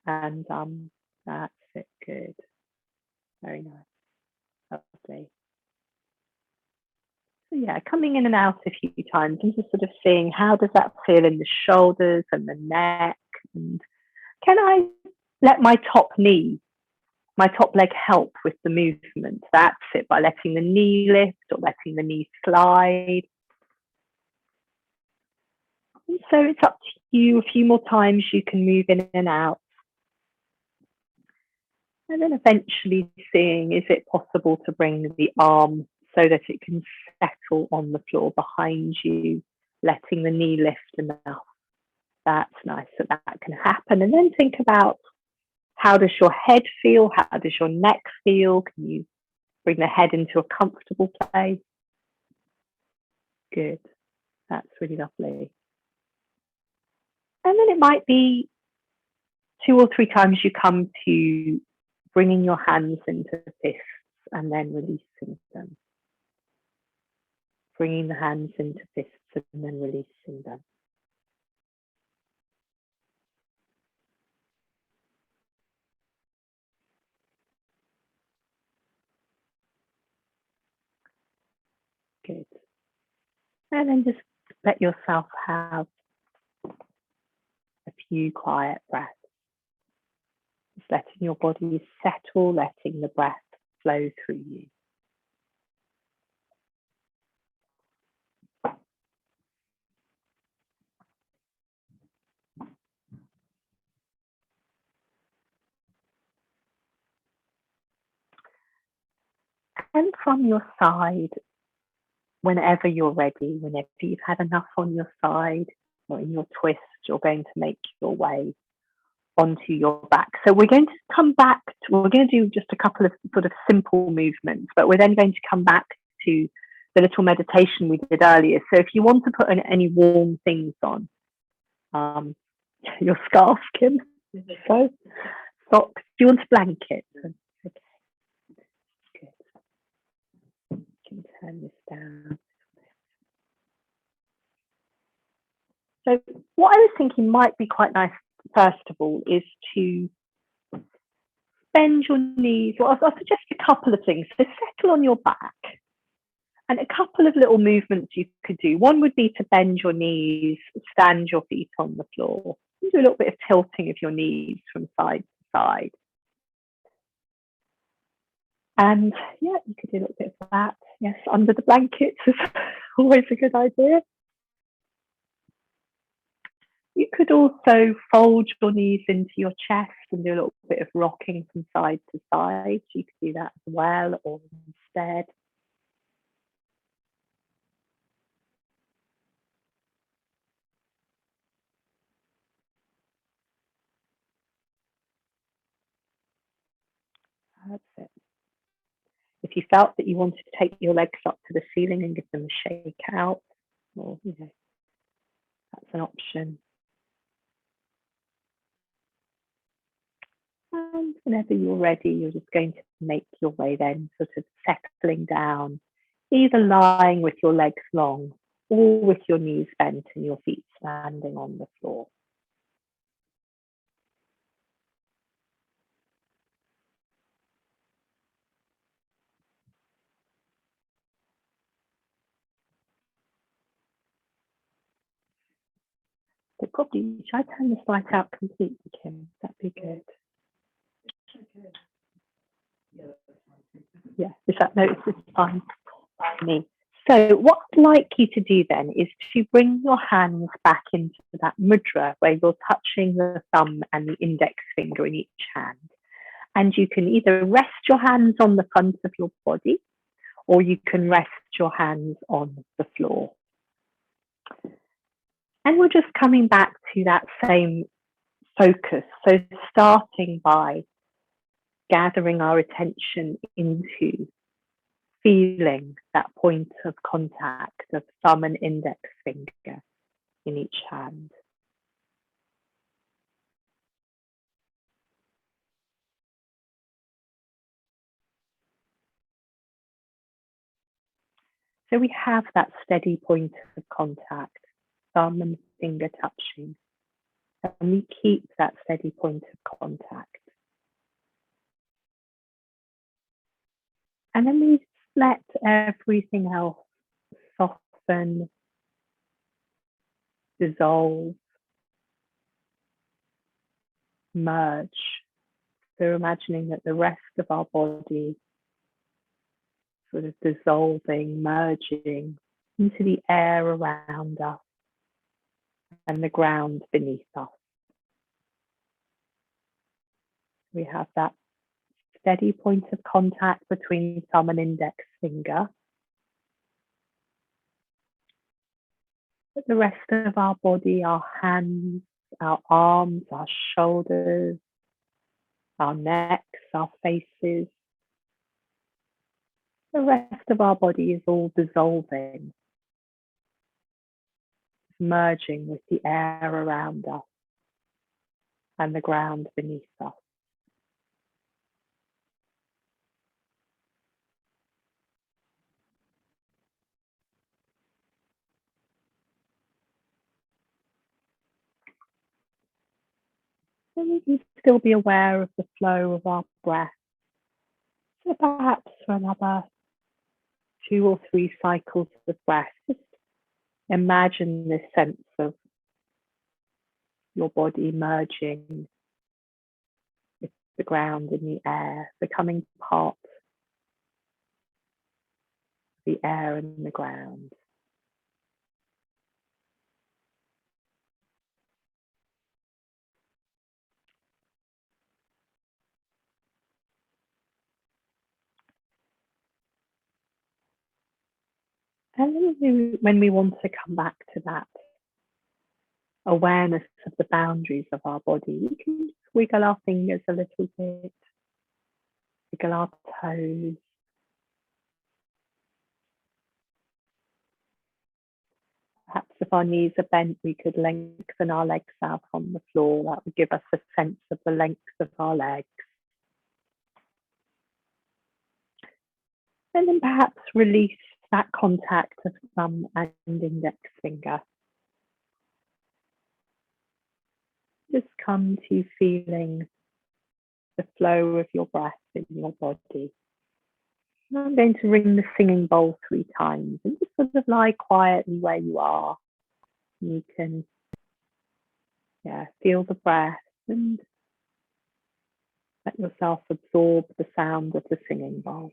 And that's it. Good. Very nice. Lovely. So yeah, coming in and out a few times and just sort of seeing how does that feel in the shoulders and the neck, and can I let my top leg help with the movement? That's it, by letting the knee lift or letting the knee slide. And so it's up to you. A few more times you can move in and out. And then eventually seeing, is it possible to bring the arm so that it can settle on the floor behind you, letting the knee lift enough. That's nice that can happen. And then think about, how does your head feel? How does your neck feel? Can you bring the head into a comfortable place? Good. That's really lovely. And then it might be 2 or 3 times you come to bringing your hands into fists and then releasing them. Bringing the hands into fists and then releasing them. Good. And then just let yourself have a few quiet breaths. Just letting your body settle, letting the breath flow through you. And from your side, whenever you're ready, whenever you've had enough on your side or in your twist, you're going to make your way onto your back. So we're going to come back, we're going to do just a couple of sort of simple movements, but we're then going to come back to the little meditation we did earlier. So if you want to put any warm things on, your scarf, Kim, so socks, do you want a blanket? Okay, good. Can turn this down. So what I was thinking might be quite nice, first of all, is to bend your knees. Well, I'll suggest a couple of things. So settle on your back, and a couple of little movements you could do. One would be to bend your knees, stand your feet on the floor, and do a little bit of tilting of your knees from side to side. And yeah, you could do a little bit of that. Yes, under the blankets is always a good idea. You could also fold your knees into your chest and do a little bit of rocking from side to side. You could do that as well, or instead. That's it. If you felt that you wanted to take your legs up to the ceiling and give them a shake out, or that's an option. And whenever you're ready, you're just going to make your way then, sort of settling down, either lying with your legs long or with your knees bent and your feet standing on the floor. But probably, should I turn this light out completely, Kim? That'd be good. Yeah, is that no? It's fine by me. So what I'd like you to do then is to bring your hands back into that mudra where you're touching the thumb and the index finger in each hand. And you can either rest your hands on the front of your body or you can rest your hands on the floor. And we're just coming back to that same focus. So starting by gathering our attention into feeling that point of contact of thumb and index finger in each hand. So we have that steady point of contact, thumb and finger touching, and we keep that steady point of contact. And then we let everything else soften, dissolve, merge. So imagining that the rest of our body sort of dissolving, merging into the air around us and the ground beneath us. We have that steady point of contact between thumb and index finger. But the rest of our body, our hands, our arms, our shoulders, our necks, our faces, the rest of our body is all dissolving, merging with the air around us and the ground beneath us. So we can still be aware of the flow of our breath. So perhaps for another 2 or 3 cycles of breath, just imagine this sense of your body merging with the ground and the air, becoming part of the air and the ground. And then when we want to come back to that awareness of the boundaries of our body, we can just wiggle our fingers a little bit, wiggle our toes. Perhaps if our knees are bent, we could lengthen our legs out on the floor. That would give us a sense of the length of our legs. And then perhaps release that contact of thumb and index finger. Just come to feeling the flow of your breath in your body. And I'm going to ring the singing bowl 3 times and just sort of lie quietly where you are. You can feel the breath and let yourself absorb the sound of the singing bowl.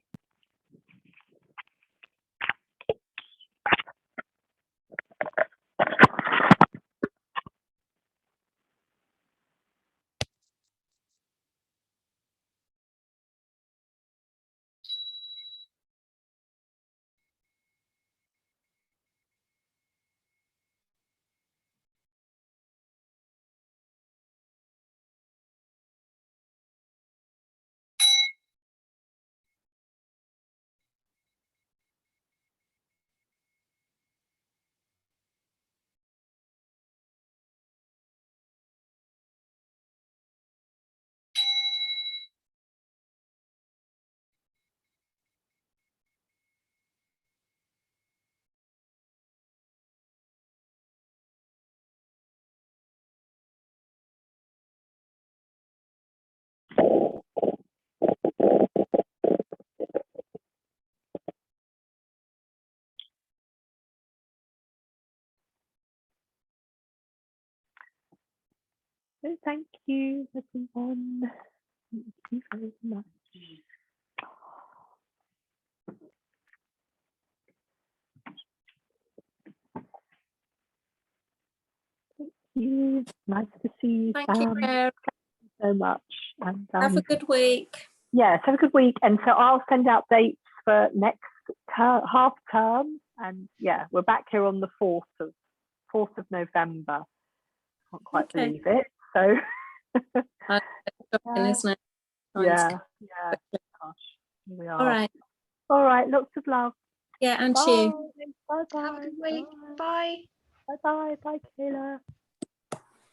So thank you, everyone. Thank you very much. Thank you. Nice to see you, Thank Sam. you, Mary. Thank you so much. And Have a good week. yes, have a good week. And so I'll send out dates for next half term. And yeah, we're back here on the 4th of November. Can't quite believe it. So Isn't it? yeah. Gosh, here we are. All right. Lots of love. Yeah, and Bye. you. Bye. Have a good week. Bye. Bye. Bye. Bye, Kayla.